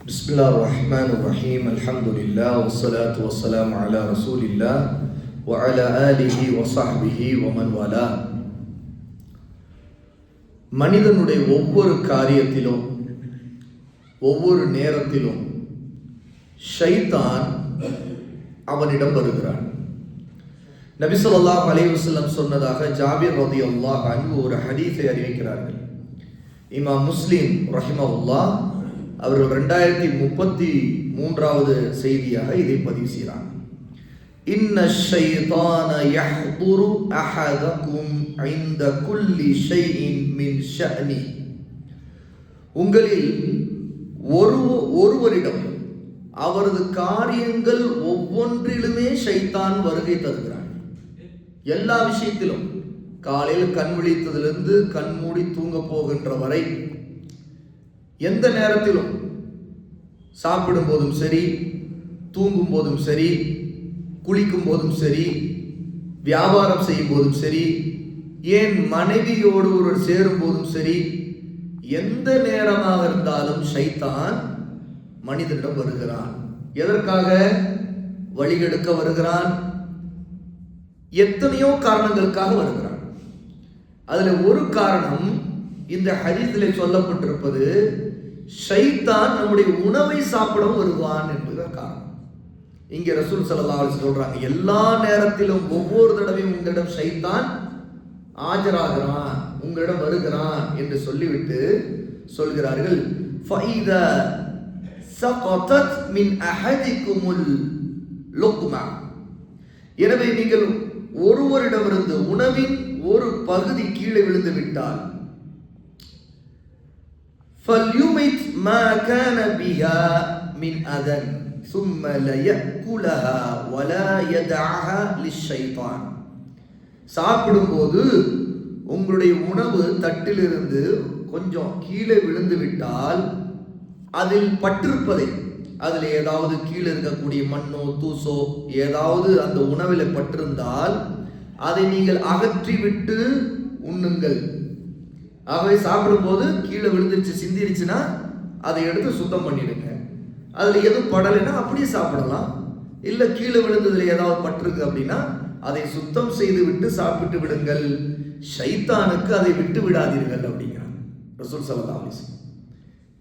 பிஸ்மில்லாஹிர் ரஹ்மானிர் ரஹீம். அல்ஹம்துலில்லாஹ் வஸ்ஸலாத்து வஸ்ஸலாமு அலா ரசூலில்லாஹ் வ அலா ஆலிஹி வ ஸஹ்பிஹி வ மன் வாலா. மனிதனுடைய ஒவ்வொரு காரியத்திலும் ஒவ்வொரு நேரத்திலும் ஷைத்தான் அவனிடம் வருகிறான். நபி ஸல்லல்லாஹு அலைஹி வஸல்லம் சொன்னதாக ஜாபிர் ரலியல்லாஹு அன்ஹு ஒரு ஹதீஸை அறிவிக்கிறார்கள். இமாம் முஸ்லிம் ரஹிமஹுல்லாஹ் அவர்கள் 2033வது செய்தியாக இதை பதிவு செய்கிறாங்க. இன்ன ஷைத்தான யஹ்துரு அஹதகும் இன்த குல்லி ஷைஇன் மின் ஷஅனி. உங்களில் ஒருவரிடம் அவரது காரியங்கள் ஒவ்வொன்றிலுமே ஷைத்தான் வருகை தருகிறான். எல்லா விஷயத்திலும், காலையில் கண் விழித்ததிலிருந்து கண் மூடி தூங்க போகின்ற வரை, எந்த நேரத்திலும், சாப்பிடும் போதும் சரி, தூங்கும் போதும் சரி, குளிக்கும் போதும் சரி, வியாபாரம் செய்யும் போதும் சரி, ஏன் மனைவியோடு ஒரு சேரும் போதும் சரி, எந்த நேரமாக இருந்தாலும் ஷைத்தான் மனிதனிடம் வருகிறான். எதற்காக? வழிகெடுக்க வருகிறான். எத்தனையோ காரணங்களுக்காக வருகிறான். அதுல ஒரு காரணம் இந்த ஹதீஸிலே சொல்லப்பட்டிருப்பது, ஷைத்தான் நம்முடைய உணவை சாப்பிடவும் வருவான் என்பதுதான் காரணம். இங்க ரசூல் ஸல்லல்லாஹு அலைஹி வஸல்லம் சொல்றாங்க, எல்லா நேரத்திலும் ஒவ்வொரு தடவையும் உங்களிடம் ஷைத்தான் ஆஜராகிறான், உங்களிடம் வருகிறான் என்று சொல்லிவிட்டு சொல்கிறார்கள், ஃபைதா ஸகதத் மின் அஹதிகுமுல் லுக்மா. எனவே நீங்கள் ஒருவரிடமிருந்து உணவின் ஒரு பகுதி கீழே விழுந்து விட்டால், فَلْيُمِتْ مَا كَانَ بِهَا مِنْ أَذًى ثُمَّ لَيَأْكُلَهَا وَلَا يَدَعَهَا لِلشَّيْطَانِ. சாப்பிடும்போது உங்களுடைய உணவு தட்டிலிருந்து கொஞ்சம் கீழே விழுந்து விட்டால், அதில் பட்டிருப்பதை, அதில் ஏதாவது கீழே இருக்கக்கூடிய மண்ணோ தூசோ ஏதாவது அந்த உணவில் பட்டிருந்தால் அதை நீங்கள் அகற்றிவிட்டு உண்ணுங்கள். ஆகவே சாப்பிடும்போது கீழே விழுந்துருச்சு, சிந்திருச்சுன்னா அதை எடுத்து சுத்தம் பண்ணிடுங்க. அதில் எதுவும் படலைன்னா அப்படியே சாப்பிடலாம். இல்லை கீழே விழுந்ததில் ஏதாவது பட்டிருக்கு அப்படின்னா அதை சுத்தம் செய்து விட்டு சாப்பிட்டு விடுங்கள். ஷைத்தானுக்கு அதை விட்டு விடாதீர்கள் அப்படிங்கிறாங்க ரசூல் ஸல்லல்லாஹு அலைஹி வஸல்லம்.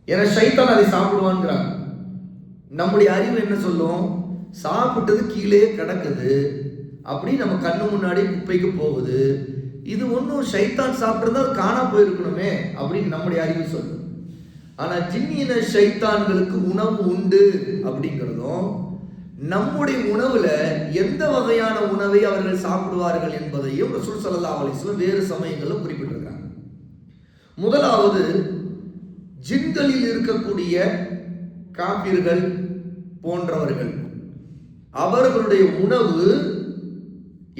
ஏன்னா ஷைத்தான் அதை சாப்பிடுவான்ங்கிறாங்க. நம்முடைய அறிவு என்ன சொல்லும்? சாப்பிட்டது கீழே கிடக்குது, அப்படி நம்ம கண்ணு முன்னாடி குப்பைக்கு போகுது, இது ஒன்றும் ஷைத்தான் சாப்பிட்றதா காணா போயிருக்கணுமே அப்படின்னு நம்முடைய அறிவு சொல்லும். ஆனா ஜின்னின ஷைத்தான்களுக்கு உணவு உண்டு அப்படிங்கிறதும், நம்முடைய உணவுல எந்த வகையான உணவை அவர்கள் சாப்பிடுவார்கள் என்பதையும் ரசூல் ஸல்லல்லாஹு அலைஹி வஸல்லம் வேறு சமயங்களில் குறிப்பிட்டிருக்காங்க. முதலாவது, ஜின்களில் இருக்கக்கூடிய காபிர்கள் போன்றவர்கள், அவர்களுடைய உணவு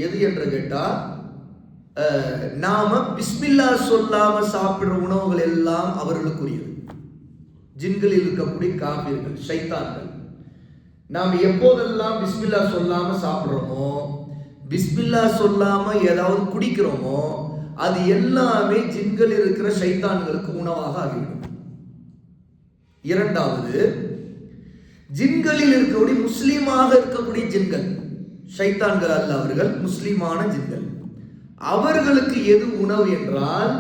எது என்று கேட்டால், நாம பிஸ்மில்லா சொல்லாம சாப்பிடுற உணவுகள் எல்லாம் அவர்களுக்குரியது. ஜின்களில் இருக்கக்கூடிய காபிர்கள், ஷைத்தான்கள், நாம் எப்போதெல்லாம் பிஸ்மில்லா சொல்லாம சாப்பிடுறோமோ, பிஸ்மில்லா சொல்லாம ஏதாவது குடிக்கிறோமோ, அது எல்லாமே ஜின்கள் இருக்கிற ஷைத்தான்களுக்கு உணவாக ஆகிவிடும். இரண்டாவது, ஜின்களில் இருக்கக்கூடிய முஸ்லீமாக இருக்கக்கூடிய ஜின்கள், ஷைத்தான்கள் அல்ல, அவர்கள் முஸ்லீமான ஜின்கள், அவர்களுக்கு எது உணவு என்றால்,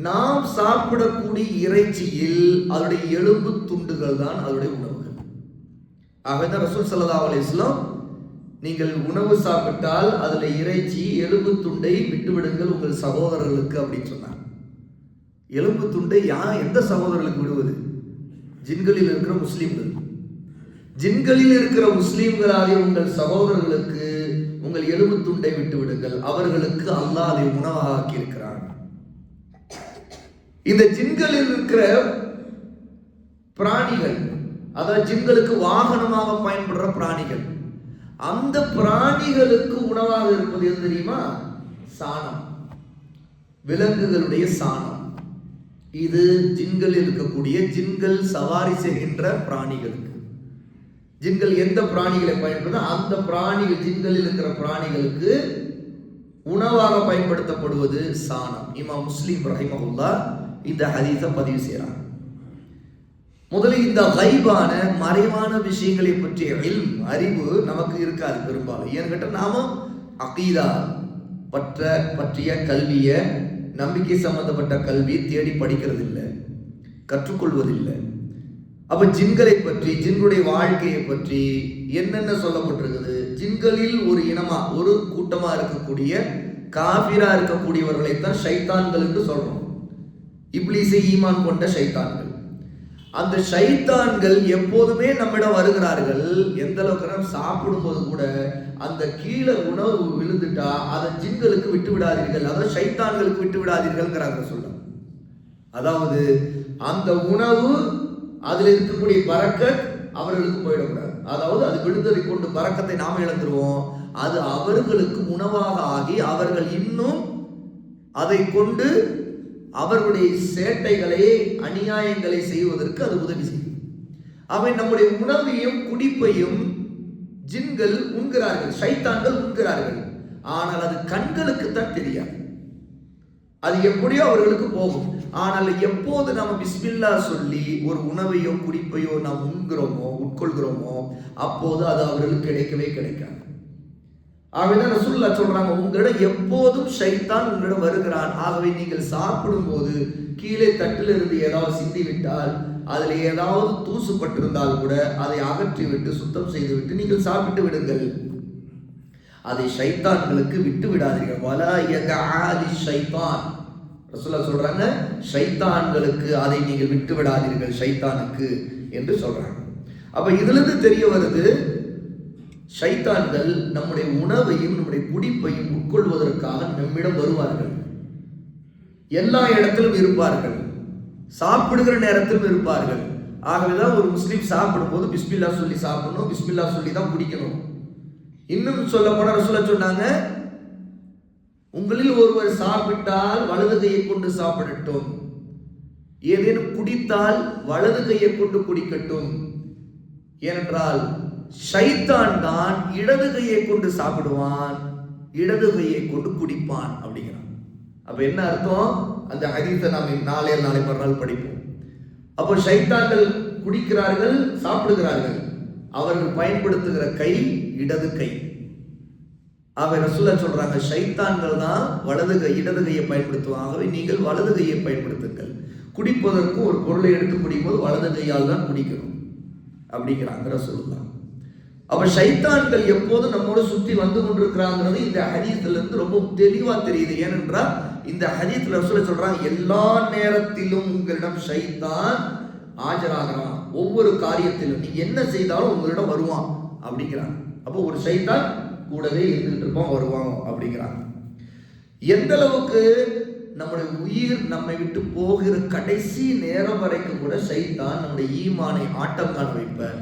நாம் சாப்பிடக்கூடிய இறைச்சியில் அதனுடைய எலும்பு துண்டுகள் தான் அதனுடைய உணவுகள். ஆகவே ரசூல் ஸல்லல்லாஹு அலைஹி வஸல்லம், நீங்கள் உணவு சாப்பிட்டால் அதுல இறைச்சி எலும்பு துண்டை விட்டுவிடுங்கள் உங்கள் சகோதரர்களுக்கு அப்படின்னு சொன்னாங்க. எலும்பு துண்டை எந்த சகோதரர்களுக்கு விடுவது? ஜின்களில் இருக்கிற முஸ்லீம்கள். ஜின்களில் இருக்கிற முஸ்லீம்களாகிய உங்கள் சகோதரர்களுக்கு உங்கள் எலும்பு துண்டை விட்டு விடுங்கள், அவர்களுக்கு அல்லாஹ் அதை உணவாக ஆக்கி இருக்கிறான். இந்த ஜின்களில் இருக்கிற பிராணிகள், அதாவது ஜின்களுக்கு வாகனமாக பயன்படுற பிராணிகள், அந்த பிராணிகளுக்கு உணவாக இருப்பது எது தெரியுமா? சாணம், விலங்குகளுடைய சாணம். இது ஜின்களில் இருக்கக்கூடிய, ஜின்கள் சவாரி செய்கின்ற பிராணிகளுக்கு, ஜின்கள் எந்த பிராணிகளை பயன்படுத்த அந்த பிராணிகள், ஜின்களில் இருக்கிற பிராணிகளுக்கு உணவாக பயன்படுத்தப்படுவது சாணம். இமாம் முஸ்லிம் ரஹிமஹுல்லாஹ் இந்த ஹதீஸை பதிவு செய்கிறாங்க. முதலில் இந்த கைபான மறைவான விஷயங்களை பற்றிய அறிவு நமக்கு இருக்காது பெரும்பாலும். ஏன்னு கேட்டால் நாம அகீதா பற்றிய கல்வியை, நம்பிக்கை சம்பந்தப்பட்ட கல்வி தேடி படிக்கிறது இல்லை, கற்றுக்கொள்வதில்லை. அப்ப ஜின்களை பற்றி, ஜின்களுடைய வாழ்க்கையை பற்றி என்னென்ன சொல்லப்பட்டிருக்குது, ஜின்களில் ஒரு இனமா, ஒரு கூட்டமா இருக்கக்கூடிய காபிரா இருக்கக்கூடியவர்களை தான் ஷைத்தான்கள் என்று சொல்றோம். இப்லீஸை ஈமான் கொண்ட ஷைத்தான்கள். அந்த ஷைத்தான்கள் எப்போதுமே நம்மிடம் வருகிறார்கள். எந்த அளவுக்கு நம்ம சாப்பிடும்போது கூட அந்த கீழே உணவு விழுந்துட்டா அதை ஜின்களுக்கு விட்டு விடாதீர்கள், அதாவது ஷைத்தான்களுக்கு விட்டு விடாதீர்கள்ங்கிறாங்க சொல்ல. அதாவது அந்த உணவு அதில் இருக்கக்கூடிய பரக்கத் அவர்களுக்கு போயிடக்கூடாது. அதாவது அது விழுந்ததை கொண்டு பரக்கத்தை நாம் இழந்துருவோம். அது அவர்களுக்கு உணவாக ஆகி அவர்கள் இன்னும் அதை கொண்டு அவர்களுடைய சேட்டைகளை, அநியாயங்களை செய்வதற்கு அது உதவி செய்யும். அவை நம்முடைய உணவையும் குடிப்பையும் ஜின்கள் உண்கிறார்கள், ஷைத்தான்கள் உண்கிறார்கள். ஆனால் அது கண்களுக்கு தான் தெரியாது, அது எப்படியோ அவர்களுக்கு போகும். ஆனால் எப்போது நம்ம பிஸ்மில்லா சொல்லி ஒரு உணவையோ குடிப்பையோ நாம் உட்கொள்கிறோமோ அப்போது அது அவர்களுக்கு கிடைக்கவே கிடைக்காது. ஆகவே ரசூலுல்லாஹ் சொல்றாங்க, உங்களிடம் எப்போதும் ஷைத்தான் உங்களிடம் வருகிறான். ஆகவே நீங்கள் சாப்பிடும் போது கீழே தட்டில் இருந்து ஏதாவது சிந்தி விட்டால், அதில் ஏதாவது தூசு பட்டிருந்தால் கூட அதை அகற்றி விட்டு சுத்தம் செய்து விட்டு நீங்கள் சாப்பிட்டு விடுங்கள். அதை ஷைத்தான்களுக்கு விட்டு விடாதீர்கள். வலா யதஆலி ஷைத்தான், ரசூலுல்லாஹ் சொல்றாங்க, ஷைத்தான்களுக்கு அதை நீங்கள் விட்டு விடாதீர்கள், ஷைத்தானுக்கு என்று சொல்றாங்க. அப்ப இதுல இருந்து தெரிய வருது, ஷைத்தான்கள் நம்முடைய உணவையும் நம்முடைய குடிப்பையும் உட்கொள்வதற்காக நம்மிடம் வருவார்கள். எல்லா இடத்திலும் இருப்பார்கள், சாப்பிடுகிற நேரத்திலும் இருப்பார்கள். ஆகவேதான் ஒரு முஸ்லீம் சாப்பிடும் போது பிஸ்மில்லா சொல்லி சாப்பிடணும், பிஸ்மில்லா சொல்லி தான் குடிக்கணும். இன்னும் சொல்ல போனா ரசூலுல்லாஹ் சொன்னாங்க, உங்களில் ஒருவர் சாப்பிட்டால் வலது கையை கொண்டு சாப்பிடட்டும், ஏதேனும் குடித்தால் வலது கையை கொண்டு குடிக்கட்டும். ஏனென்றால் ஷைத்தான் தான் இடது கையை கொண்டு சாப்பிடுவான், இடது கையை கொண்டு குடிப்பான் அப்படிங்கிறான். அப்ப என்ன அர்த்தம்? அந்த ஹதீஸை நாம் நாளை மறுநாள் படிப்போம். அப்போ ஷைத்தான்கள் குடிக்கிறார்கள், சாப்பிடுகிறார்கள். அவர்கள் பயன்படுத்துகிற கை இடது கை. ஆகவே ரசூலுல்லாஹ் சொல்றாங்க, ஷைத்தான்கள் தான் இடது கையை பயன்படுத்துவாங்க, நீங்கள் வலது கையை பயன்படுத்துங்கள். குடிப்பதற்கு ஒரு பொருளை எடுத்து குடிக்கும்போது வலது கையால் தான் குடிக்கணும் அப்படிங்கிறாங்க ரசூலுல்லாஹ். அப்ப ஷைத்தான்கள் எப்போது நம்மோடு சுற்றி வந்து கொண்டிருக்கிறாங்கிறது இந்த ஹதீஸ்ல இருந்து ரொம்ப தெளிவா தெரியுது. ஏனென்றால் இந்த ஹதீஸ்ல ரசூலுல்லாஹ் சொல்றாங்க, எல்லா நேரத்திலும் உங்களிடம் ஷைத்தான் ஆஜராகிறான், ஒவ்வொரு காரியத்திலும் நீங்க என்ன செய்தாலும் உங்களிடம் வருவான் அப்படிங்கிறாங்க. அப்போ ஒரு ஷைத்தான் கூடவே இருந்துட்டு இருப்பான், வருவான் அப்படிங்கிறாங்க. எந்த அளவுக்கு நம்முடைய உயிர் நம்மை விட்டு போகிற கடைசி நேரம் வரைக்கும் கூட ஷைத்தான் நம்முடைய ஈமானை ஆட்டம் காண வைப்பார்,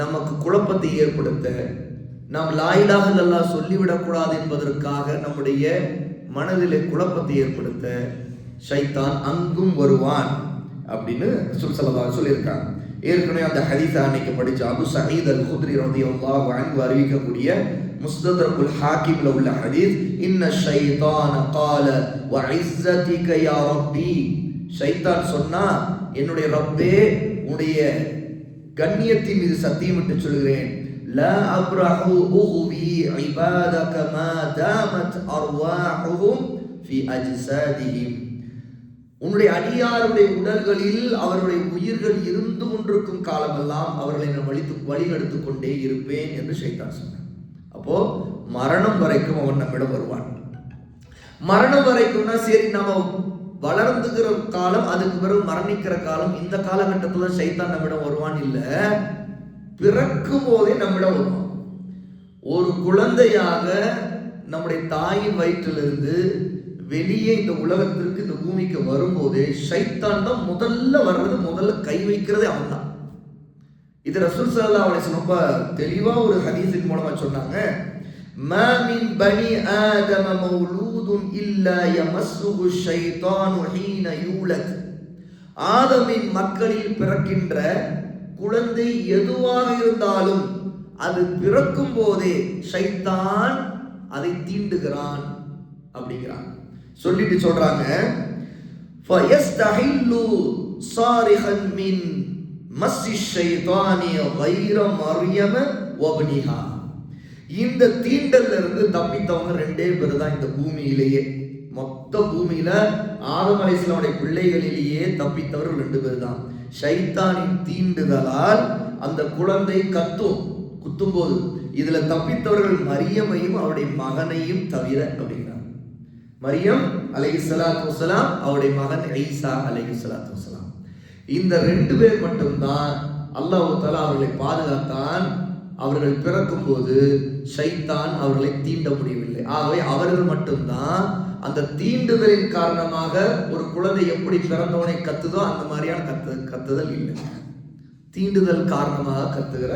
நமக்கு குழப்பத்தை ஏற்படுத்த, நாம் லா இலாஹ இல்லல்லாஹ் சொல்லிவிடக்கூடாது என்பதற்காக நம்முடைய மனதிலே குழப்பத்தை ஏற்படுத்த ஷைத்தான் அங்கும் வருவான் அப்படின்னு ரசூல் ஸல்லல்லாஹு அலைஹி வஸல்லம் சொல்லியிருக்காங்க. ஏற்கனவே அந்த ஹதீஸை அன்னைக்கு படிச்ச அபு சயீத் அல் குத்ரி ரலியல்லாஹு அன்ஹு அறிவிக்கக்கூடிய முஸ்தத்ரகுல் ஹாக்கிம்ல உள்ள ஹதீஸ், இன்ன ஷைத்தான கால வ இஸ்ஸதிக யா ரப்பி, ஷைத்தான் சொன்னா, என்னுடைய ரப்பே, உன்னுடைய கண்ணியத்தின் மீது சத்தியமிட்டு சொல்கிறேன், லா அப்ரஹு உஹ்வி இபாதக மா தாமத் அர்வாஹுஹும் ஃபி அஜ்சாதிஹிம், உன்னுடைய அடியாருடைய உடல்களில் அவருடைய உயிர்கள் இருந்து கொண்டிருக்கும் காலமெல்லாம் அவர்களை நான் வழிநடத்திக் கொண்டே இருப்பேன் என்று ஷைத்தான் சொன்னான். அப்போ மரணம் வரைக்கும் அவன் நம்மிடம் வருவான். மரணம் வரைக்கும்னா சரி, நம்ம வளர்ந்துகிற காலம், அதுக்கு பிறகு மரணிக்கிற காலம், இந்த காலகட்டத்தில் ஷைத்தான் நம்மிடம் வருவான் இல்ல, பிறக்கும் போதே நம்மிடம் வருவான். ஒரு குழந்தையாக நம்முடைய தாயின் வயிற்றிலிருந்து வெளியே இந்த உலகத்திற்கு, இந்த பூமிக்கு வரும்போதே ஷைத்தான் தான் முதல்ல வர்றது, முதல்ல கை வைக்கிறதே அவன் தான். இது ரசூல் ஸல்லல்லாஹு அலைஹி வஸல்லம் ரொம்ப தெளிவா ஒரு ஹதீஸின் மூலமா சொன்னாங்க, மா மின் பனி ஆதம மௌலூதுன் இல்லா யமஸ்ஸுஹு ஷைத்தானு ஹீன யூலத், ஆதமின் மக்களில் பிறக்கின்ற குழந்தை எதுவாக இருந்தாலும் அது பிறக்கும் போதே ஷைத்தான் அதை தீண்டுகிறான் அப்படிங்கிறான். சொல்லிட்டு சொல்றாங்க, ஃபயஸ்தஹில்லு சாரிஹன் மின் மஸ்ஸி ஷைத்தானி கைர மரியம வப்னிஹா. இந்த தீண்டல்ல இருந்து தப்பித்தவங்க 2 பேர் தான் இந்த பூமியிலேயே. மொத்த பூமியில ஆதம் அலைஹிஸ்ஸலாமுடைய பிள்ளைகளிலேயே தப்பித்தவர்கள் 2 பேர் தான். ஷைத்தானின் தீண்டுதலால் அந்த குழந்தை குத்தும் போது இதுல தப்பித்தவர்கள் மரியமையும் அவருடைய மகனையும் தவிர அப்படிங்கிறார். மரியம் அலைஹிஸ்ஸலாத்து வஸ்ஸலாம், அவருடைய மகன் ஈசா அலைஹிஸ்ஸலாத்து வஸ்ஸலாம். இந்த 2 பேர் மட்டும்தான் அல்லாஹ் தஆலா அவர்களை பாதுகாத்தான். அவர்கள் பிறக்கும் போது ஷைத்தான் அவர்களை தீண்ட முடியவில்லை. ஆகவே அவர்கள் மட்டும்தான் அந்த தீண்டுதலின் காரணமாக ஒரு குழந்தை எப்படி பிறந்தவனை கத்துதோ அந்த மாதிரியான கத்துதல் இல்லை. தீண்டுதல் காரணமாக கத்துகிற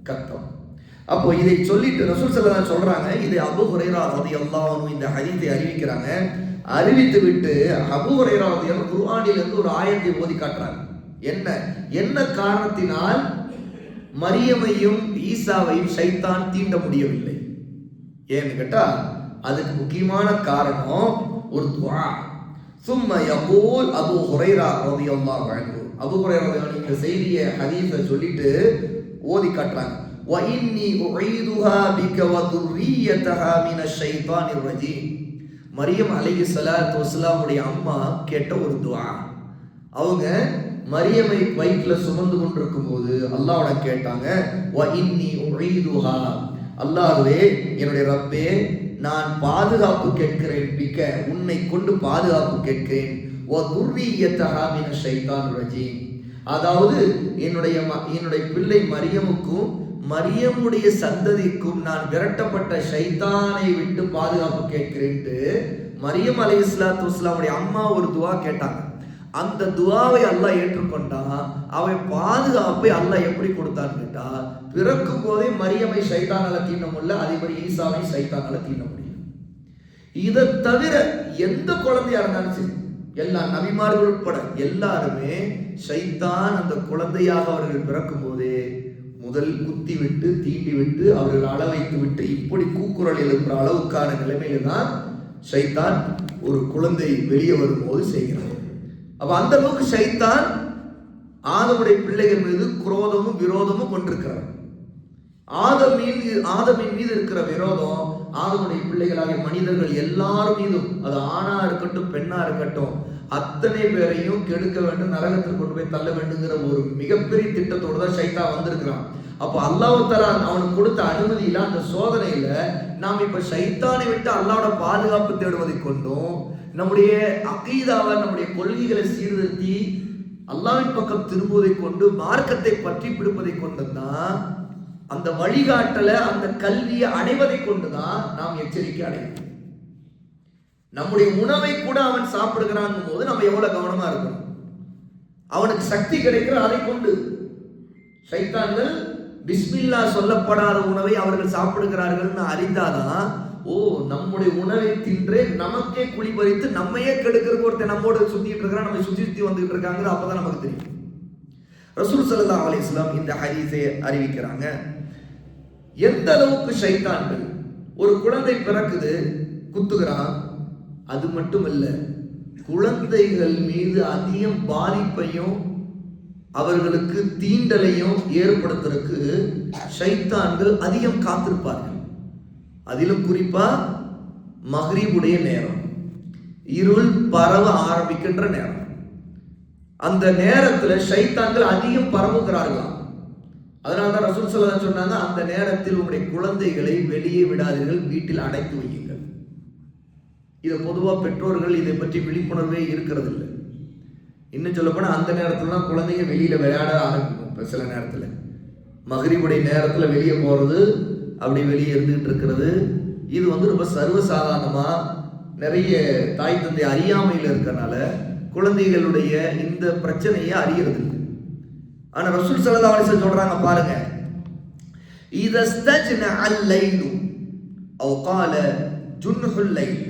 கத்தம். அப்போ இதை சொல்லிட்டு ரசூல் ஸல்லல்லாஹு அலைஹி வஸல்லம் சொல்றாங்க. இதை அபூ ஹுரைரா ரலியல்லாஹு அன்ஹு இந்த ஹதீஸை அறிவிக்கிறாங்க. அறிவித்து விட்டு அபூ ஹுரைரா ரலியல்லாஹு குர்ஆனில் இருந்து ஒரு ஆயத்தை ஓதி காட்டுறாங்க. என்ன காரணத்தினால் மரியமையும் ஈசாவையும் ஷைத்தான் தீண்ட முடியவில்லை? ஏன்னு கேட்டா அதுக்கு முக்கியமான காரணம் ஒரு துஆ. சும்ம யகூல் அபூ ஹுரைரா ரலியல்லாஹு அன்ஹு, அபூ ஹுரைரா ரலியல்லாஹு இந்த செய்தியை ஹதீஸை சொல்லிட்டு ஓதி காட்டுறாங்க. வ இன்னி உஈதுஹா பிக வ துர்ரிய்யதஹா மினஷ் ஷைத்தானிர் ரஜீம். மரியம் அலைஹிஸ்ஸலாத்து வஸ்ஸலாமுடைய அம்மா கேட்ட ஒரு துஆ. அவங்க மரியமை வயிற்றுல சுமந்து கொண்டிருக்கும் போது அல்லாஹ்விட கேட்டாங்க, வ இன்னி உஈதுஹா, அல்லாஹ்வே என்னுடைய ரப்பே நான் பாதுகாப்பு கேட்கிறேன், பிக்க உன்னை கொண்டு பாதுகாப்பு கேட்கிறேன், வ துர்ரிய்யதஹா மினஷ் ஷைத்தானிர் ரஜீம், அதாவது என்னுடைய பிள்ளை மரியமுக்கும் மரியமுடைய சந்ததிக்கும் நான் விரட்டப்பட்ட ஷைத்தானை விட்டு பாதுகாப்பு கேட்கிறேன்ட்டு மரியம் அலைஹிஸ்ஸலாத்து வஸ்ஸலாமுடைய அம்மா ஒரு துஆ கேட்டாங்க. அந்த துஆவை அல்லாஹ் ஏற்றுக்கொண்டான். அவன் பாதுகாப்பை அல்லாஹ் எப்படி கொடுத்தான்னு கேட்டா, பிறக்கும் போதே மரியமை ஷைத்தானால தீண்ட முடியல, அதே மாதிரி ஈசாவை ஷைத்தானால தீண்ட முடியும். இதை தவிர எந்த குழந்தையா இருந்தாலும் சரி, எல்லா நபிமார்கள் உட்பட எல்லாருமே ஷைத்தான் அந்த குழந்தையாக அவர்கள் பிறக்கும் போதே முதல் குத்தி விட்டு தீண்டி விட்டு அவர்கள் அள வைத்து விட்டு இப்படி கூக்குரல் எழுப்புற அளவுக்கான நிலைமையில தான் ஷைத்தான் ஒரு குழந்தை வெளியே வரும்போது செய்கிறார். அப்ப அந்த அளவுக்கு ஷைத்தான் ஆதமுடைய பிள்ளைகள் மீது குரோதமும் விரோதமும் கொண்டிருக்கிறார். ஆதமின் மீது இருக்கிற விரோதம் ஆதமுடைய பிள்ளைகளாகிய மனிதர்கள் எல்லாரும் மீதும், அது ஆணா இருக்கட்டும் பெண்ணா இருக்கட்டும், அத்தனை பேரையும் கெடுக்க வேண்டும், நரகத்தில் கொண்டு போய் தள்ள வேண்டுங்கிற ஒரு மிகப்பெரிய திட்டத்தோடு தான் ஷைத்தான் வந்திருக்கிறான். அப்போ அல்லாஹ் தஆலா அவனுக்கு கொடுத்த அனுமதியில அந்த சோதனையில நாம் இப்ப ஷைத்தானை விட்டு அல்லாஹ்வோட பாதுகாப்பு தேடுவதை கொண்டும் நம்முடைய அகீதாவை நம்முடைய கொள்கைகளை சீர்திருத்தி அல்லாஹ்வின் பக்கம் திரும்புவதை கொண்டு மார்க்கத்தை பற்றி பிடிப்பதை கொண்டுதான், அந்த வழிகாட்டலை அந்த கல்வியை அடைவதை கொண்டுதான் நாம் எச்சரிக்கை அடைவோம். நம்முடைய உணவை கூட அவன் சாப்பிடுகிறான் போது நம்ம எவ்வளவு கவனமா இருக்கணும். அவனுக்கு சக்தி கிடைக்கிற அதை கொண்டு ஷைத்தான்கள் பிஸ்மில்லா சொல்லப்படாத உணவை அவர்கள் சாப்பிடுகிறார்கள் அறிந்தாதான், ஓ நம்முடைய உணவை தின்றே நமக்கே குழி பறித்து நம்மையே கெடுக்கிறதுக்கு ஒருத்தர் நம்மோட சுத்திட்டு இருக்கிறான், நம்ம சுத்தி வந்துட்டு இருக்காங்க, அப்பதான் நமக்கு தெரியும். ரசூல் ஸல்லல்லாஹு அலைஹி வஸல்லம் இந்த ஹதீஸை அறிவிக்கிறாங்க. எந்த அளவுக்கு ஷைத்தான்கள் ஒரு குழந்தை பிறக்குது குத்துகிறான், அது மட்டுமல்ல குழந்தைகள் மீது அதிகம் பாதிப்பையும் அவர்களுக்கு தீண்டலையும் ஏற்படுத்துறதுக்கு ஷைத்தான்கள் அதிகம் காத்திருப்பார்கள். அதிலும் குறிப்பா மக்ரிபுடைய நேரம், இருள் பரவ ஆரம்பிக்கின்ற நேரம், அந்த நேரத்துல ஷைத்தான்கள் அதிகம் பரவுகிறார்களாம். அதனால்தான் ரசூல் ஸல்லல்லாஹு அலைஹி வஸல்லம் சொன்னாங்க, அந்த நேரத்தில் உங்களுடைய குழந்தைகளை வெளியே விடாதீர்கள், வீட்டில் அடைத்து வையுங்கள். இதை பொதுவா பெற்றோர்கள் இதை பற்றி விழிப்புணர்வே இருக்கிறது இல்லை. இன்னும் சொல்ல போனா அந்த நேரத்துல தான் குழந்தைங்க வெளியில விளையாட ஆரம்பிக்கும். இப்ப சில நேரத்துல மக்ரிபுடைய நேரத்துல வெளியே போறது, அப்படி வெளியே இருந்துகிட்டு இருக்கிறது, இது ரொம்ப சர்வசாதாரணமா நிறைய தாய் தந்தை அறியாமையில் இருக்கிறனால குழந்தைகளுடைய இந்த பிரச்சனையை அறியறது இல்லை. ஆனா ரசூல் ஸல்லல்லாஹு அலைஹி வஸல்லம் சொல்றாங்க பாருங்க, இதஸ்தஜ்ன அல்-லைலு அவ் قال ஜுன்ஹுல் லைல்,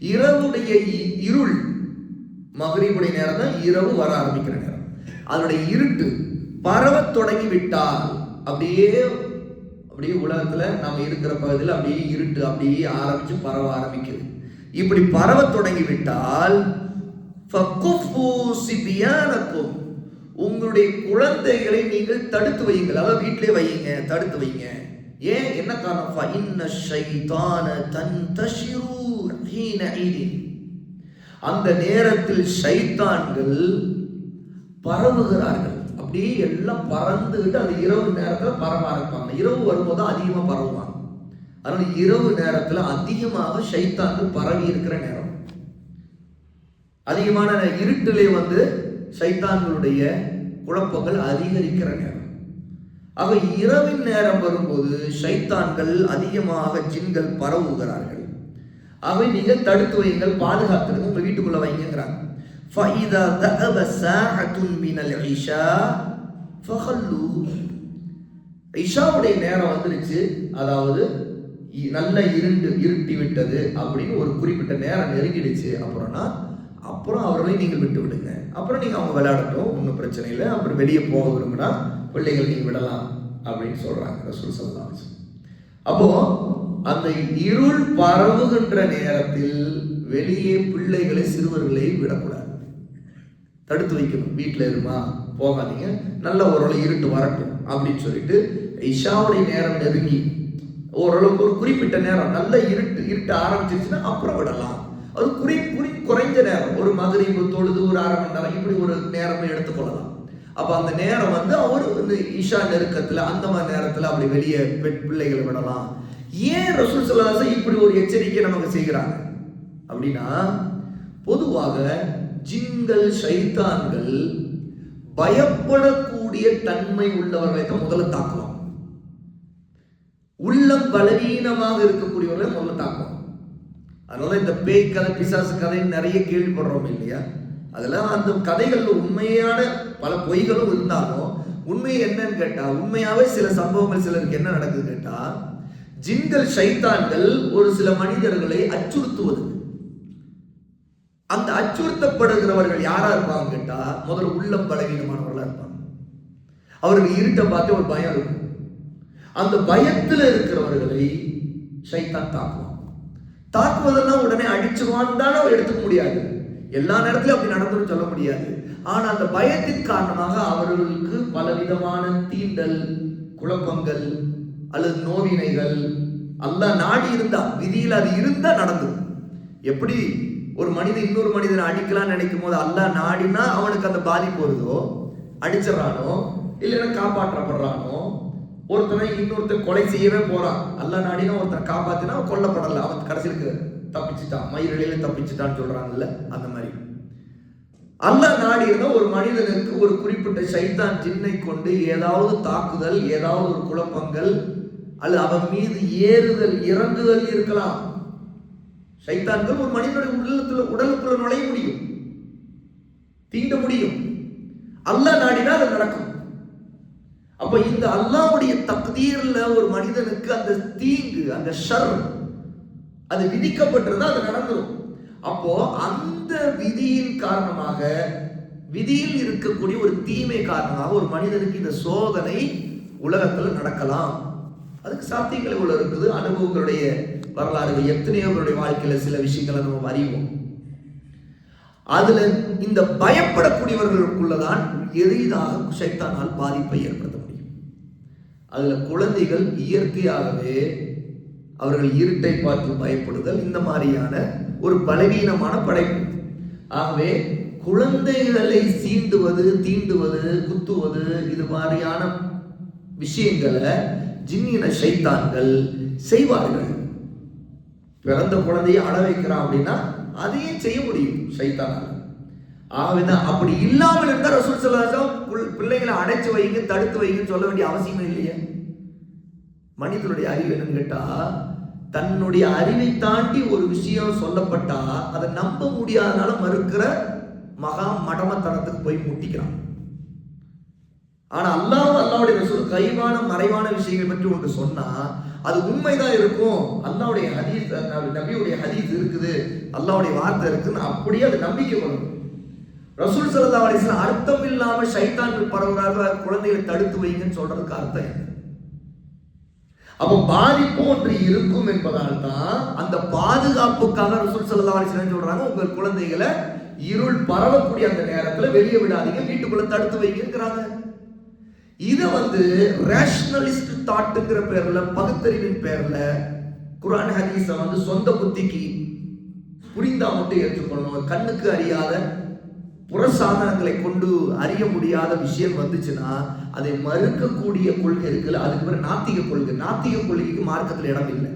இரவுடைய இருள், மக்ரிபுடைய நேரம் தான் இரவு வர ஆரம்பிக்கிற நேரம், அதனுடைய இருட்டு பரவ தொடங்கி விட்டால், அப்படியே உலகத்துல நாம இருக்கிற பகுதியில் அப்படியே இருட்டு அப்படியே ஆரம்பிச்சு பரவ ஆரம்பிக்குது. இப்படி பரவ தொடங்கி விட்டால் ஃபகுஃபு சிபியானக்கும், உங்களுடைய குழந்தைகளை நீங்கள் தடுத்து வையுங்கள், அதாவது வீட்டிலே வையுங்க, தடுத்து வைங்க. ஏன், என்ன காரணம்? இன்ன ஷைத்தான தன்தஷிரு ஹீனஇதின், அந்த நேரத்தில் ஷைத்தான்கள் பரவுகிறார்கள். அப்படியே எல்லாம் பறந்துகிட்டு அந்த இரவு நேரத்தில் பரவ ஆரம்பிப்பாங்க. இரவு வரும்போது அதிகமாக பரவுவாங்க. அதனால இரவு நேரத்தில் அதிகமாக ஷைத்தான்கள் பரவி இருக்கிற நேரம், அதிகமான இருட்டிலே ஷைத்தான்களுடைய குழப்பங்கள் அதிகரிக்கிற நேரம். ஆக இரவின் நேரம் வரும்போது ஷைத்தான்கள் அதிகமாக ஜின்கள் பரவுகிறார்கள். அவை நீங்கள் தடுத்து வையுங்கள், பாதுகாத்துடுங்க, உங்க வீட்டுக்குள்ள வைங்கிறாங்க. فَإِذَا ذَهَبَ سَاعَةٌ مِنَ الْعِشَاءِ فَخَلُّوهُ, இஷாவுடைய நேரம் வந்துருச்சு, அதாவது நல்ல இருட்டி விட்டது அப்படின்னு ஒரு குறிப்பிட்ட நேரம் நெருங்கிடுச்சு அப்புறம் அவர்களை நீங்கள் விட்டு விடுங்க. அப்புறம் நீங்க அவங்க விளையாடட்டும், ஒன்றும் பிரச்சனை இல்லை. அப்புறம் வெளியே போக விரும்பினா பிள்ளைகள் நீங்க விடலாம் அப்படின்னு சொல்றாங்க ரசூல் ஸல்லல்லாஹு அலைஹி வஸல்லம். அப்போ அந்த இருள் பரவுகின்ற நேரத்தில் வெளியே பிள்ளைகளை, சிறுவர்களை விடக்கூடாது, தடுத்து வைக்கணும். வீட்டில் இருமா, போகாதீங்க, நல்ல ஓரளவு இருட்டு வரட்டும் அப்படின்னு சொல்லிட்டு இஷாவுடைய நேரம் நெருங்கி ஓரளவுக்கு ஒரு குறிப்பிட்ட நேரம் நல்ல இருட்டு ஆரம்பிச்சிருச்சுன்னா அப்புறம் விடலாம். அது குறைஞ்ச நேரம், ஒரு மகரிப் தொழுது ஒரு அரை மணி நேரம், இப்படி ஒரு நேரம் எடுத்துக்கொள்ளலாம். அப்ப அந்த நேரம் அவரு இஷா நெருக்கத்துல அந்த மாதிரி நேரத்துல அப்படி வெளியே பிள்ளைகளை விடலாம். ஏன் ரசூல் ஸல்லல்லாஹு அலைஹி வஸல்லம் இப்படி ஒரு எச்சரிக்கை நமக்கு செய்கிறாங்க அப்படின்னா, பொதுவாக ஜின்கள், ஷைத்தான்கள் பயப்படக்கூடிய தன்மை உள்ளவர்களை தான் முதல்ல தாக்குவாங்க. உள்ளம் பலவீனமாக இருக்கக்கூடியவர்களை முதல்ல தாக்குவாங்க. அதனால இந்த பேய் கதை, பிசாசு கதை நிறைய கேள்விப்படுறோம் இல்லையா? அதெல்லாம் அந்த கதைகள்ல உண்மையான பல பொய்களும் இருந்தாலும் உண்மை என்னன்னு கேட்டா, உண்மையாவே சில சம்பவங்கள் சிலருக்கு என்ன நடக்குது கேட்டா, ஜின்கள், ஷைத்தான்கள் ஒரு சில மனிதர்களை அச்சுறுத்துவது. அந்த அச்சுறுத்தப்படுகிறவர்கள் யாரா இருப்பாங்க கேட்டா, முதல்ல உள்ளம் பலவீனமானவர்களா இருப்பாங்க. அவர்கள் இருட்டை பார்த்து ஒரு பயம் இருக்கும். அந்த பயத்தில் இருக்கிறவர்களை ஷைத்தான் தாக்குவான். தாக்குவதெல்லாம் உடனே அடிச்சுவான்னு தானே எடுத்துக்க முடியாது, எல்லா நேரத்திலும் அப்படி நடந்துன்னு சொல்ல முடியாது. ஆனா அந்த பயத்தின் காரணமாக அவர்களுக்கு பலவிதமான தீண்டல், குழப்பங்கள் அல்லது நோவினைகள் அல்லாஹ் நாடி இருந்தா, விதியில் அது இருந்தா நடந்தது. எப்படி ஒரு மனிதன் இன்னொரு மனிதனை அடிக்கலாம்னு நினைக்கும் போது அல்லாஹ் நாடினா அவனுக்கு அந்த பாதிப்பு வருதோ, அடிச்சிடறானோ இல்லைன்னா காப்பாற்றப்படுறானோ, ஒருத்தனை இன்னொருத்தர் கொலை செய்யவே போறான், அல்லாஹ் நாடினா ஒருத்தனை காப்பாத்தினா அவன் கொல்லப்படல, அவன் கடைசிக்கு தப்பிச்சுட்டான், மயிரிழையில தப்பிச்சுட்டான்னு சொல்றாங்கல்ல, அந்த மாதிரி அல்லாஹ் நாடி இருந்தா ஒரு மனிதனுக்கு ஒரு குறிப்பிட்ட ஷைத்தான் ஜின்னை கொண்டு ஏதாவது தாக்குதல், ஏதாவது ஒரு குழப்பங்கள் அல்லது அவன் மீது ஏறுதல் இறங்குதல் இருக்கலாம். ஷைத்தான்கள் ஒரு மனிதனுடைய உடலுக்குள்ள நுழைய முடியும், தீண்ட முடியும். அல்லாஹ் நாடினா அது நடக்கும். அப்ப இந்த அல்லாஹ்வுடைய தக்தீர்ல ஒரு மனிதனுக்கு அந்த தீங்கு, அந்த ஷர் அது விதிக்கப்பட்டிருந்தா அது நடந்துடும். அப்போ அந்த விதியின் காரணமாக, விதியில் இருக்கக்கூடிய ஒரு தீமை காரணமாக ஒரு மனிதனுக்கு இந்த சோதனை உலகத்தில் நடக்கலாம். அதுக்கு சாத்தியங்கள் இவ்வளவு இருக்குது. அனுபவங்களுடைய வரலாறுகள் எத்தனையோ பேருடைய வாழ்க்கையில சில விஷயங்களை நம்ம அறிவோம். அதுல இந்த பயப்படக்கூடியவர்களுக்குள்ளதான் எளிதாக ஷைத்தானால் பாதிப்பை ஏற்படுத்த முடியும். அதுல குழந்தைகள் இயற்கையாகவே அவர்கள் இருட்டை பார்த்து பயப்படுதல் இந்த மாதிரியான ஒரு பலவீனமான படைப்பு. ஆகவே குழந்தைகளை சீண்டுவது, தீண்டுவது, குத்துவது இது மாதிரியான விஷயங்களை ஜின்னின ஷைத்தான்கள் செய்வார்கள். பிறந்த குழந்தையை அட வைக்கிறான் அப்படின்னா அதையும் செய்ய முடியும் ஷைத்தானால். ஆகவேதான் அப்படி இல்லாமல் இருந்தால் ரசூல் ஸல்லல்லாஹு அலைஹி வஸல்லம் பிள்ளைகளை அடைச்சு வைங்க, தடுத்து வைங்கன்னு சொல்ல வேண்டிய அவசியமே இல்லையே. மனிதனுடைய அறிவு என்னன்னு கேட்டா, தன்னுடைய அறிவை தாண்டி ஒரு விஷயம் சொல்லப்பட்டா அதை நம்ப முடியாதனால மறுக்கிற மகா மடமத்தனத்துக்கு போய் முட்டிக்கிறான். ஆனா அல்லாஹ்வுடைய ரசூல் கைவான மறைவான விஷயங்கள் பற்றி ஒன்று சொன்னா அது உண்மைதான் இருக்கும். அல்லாஹ்வுடைய ஹதீஸ், நபியுடைய ஹதீஸ் இருக்குது, அல்லாஹ்வுடைய வார்த்தை இருக்குன்னு அப்படியே அது நம்பிக்கை கொள்ளணும். ரசூல் ஸல்லல்லாஹு அலைஹி வஸல்லம் அர்த்தம் இல்லாம ஷைத்தான்கள் பரவுறாங்க, குழந்தைகளை தடுத்து வைங்கன்னு சொல்றதுக்கு அர்த்தம் என்ன? அப்போ பாதிப்பு ஒன்று இருக்கும் என்பதால் தான் அந்த பாதுகாப்புக்காக ரசூல் ஸல்லல்லாஹு அலைஹி வஸல்லம் சொல்றாங்க, உங்கள் குழந்தைகளை இருள் பரவக்கூடிய அந்த நேரத்துல வெளியே விடாதீங்க, வீட்டுக்குள்ள தடுத்து வைக்கிறாங்க. இதை ரேஷனலிஸ்ட் தாட்டுங்கிற பேர்ல, பகுத்தறிவின் பேர்ல குர்ஆன் ஹதீஸை சொந்த புத்திக்கு புரிந்தா மட்டும் ஏற்றுக்கொள்ளணும். கண்ணுக்கு அறியாத புற சாதனங்களை கொண்டு அறிய முடியாத விஷயம் வந்துச்சுன்னா அதை மறுக்கக்கூடிய கொள்கை இருக்குல்ல, அதுக்கு பேர் நாத்திக கொள்கை. நாத்திக கொள்கைக்கு மார்க்கத்தில் இடம் இல்லை.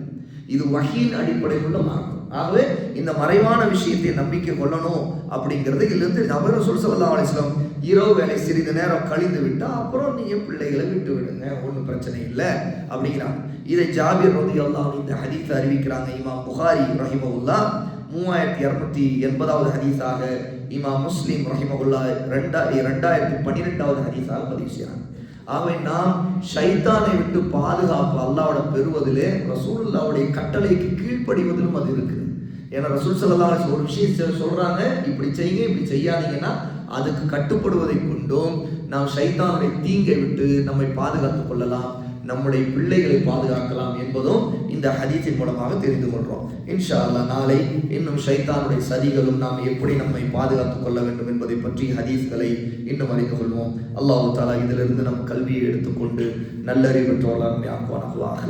இது வஹீன் அடிப்படையில் உள்ள மார்க்கம். ஆகவே இந்த மறைவான விஷயத்தை நம்பிக்கை கொள்ளணும் அப்படிங்கிறது இதிலிருந்து நபர் ரசூல் ஸல்லல்லாஹு அலைஹி வஸல்லம் இரவு வேலை சிறிது நேரம் கழிந்து விட்டா அப்புறம் நீங்க பிள்ளைகளை விட்டு விடுங்க, ஒன்றும் பிரச்சனை இல்லை அப்படிங்கிறாங்க. இதை ஜாபிர் ரலியல்லாஹு அன்ஹு இந்த ஹதீஸை அறிவிக்கிறாங்க. இமாம் புகாரி ரஹிமஹுல்லாஹ் 3280வது ஹதீஸாக, இமாம் முஸ்லிம் ரஹிமஹுல்லாஹ் 2012வது ஹதீஸாக பதிவு செய்கிறாங்க. ஆகவே நாம் ஷைத்தானை விட்டு பாதுகாப்பு அல்லாஹ்வோட பெறுவதிலே ரசூலுல்லாஹ்வுடைய கட்டளைக்கு கீழ்ப்படிவதிலும் அது இருக்குது. ஏன்னா ரசூல் ஸல்லல்லாஹு அலைஹி வஸல்லம் ஒரு விஷயம் சொல்றாங்க, இப்படி செய்யுங்க, இப்படி செய்யாதீங்கன்னா அதுக்கு கட்டுப்படுவதை கொண்டும் நாம் ஷைத்தானுடைய தீங்கை விட்டு நம்மை பாதுகாத்துக் கொள்ளலாம், நம்முடைய பிள்ளைகளை பாதுகாக்கலாம் என்பதும் இந்த ஹதீஸின் மூலமாக தெரிந்து கொள்றோம். இன்ஷா அல்லாஹ் நாளை இன்னும் ஷைத்தானுடைய சதிகளும் நாம் எப்படி நம்மை பாதுகாத்துக் கொள்ள வேண்டும் என்பதை பற்றி ஹதீஸ்களை இன்னும் அறிந்து கொள்வோம். அல்லாஹ் தஆலா இதிலிருந்து நம் கல்வியை எடுத்துக்கொண்டு நல்லறிவு பெற்றவர்களாக ஆக்குவானாக.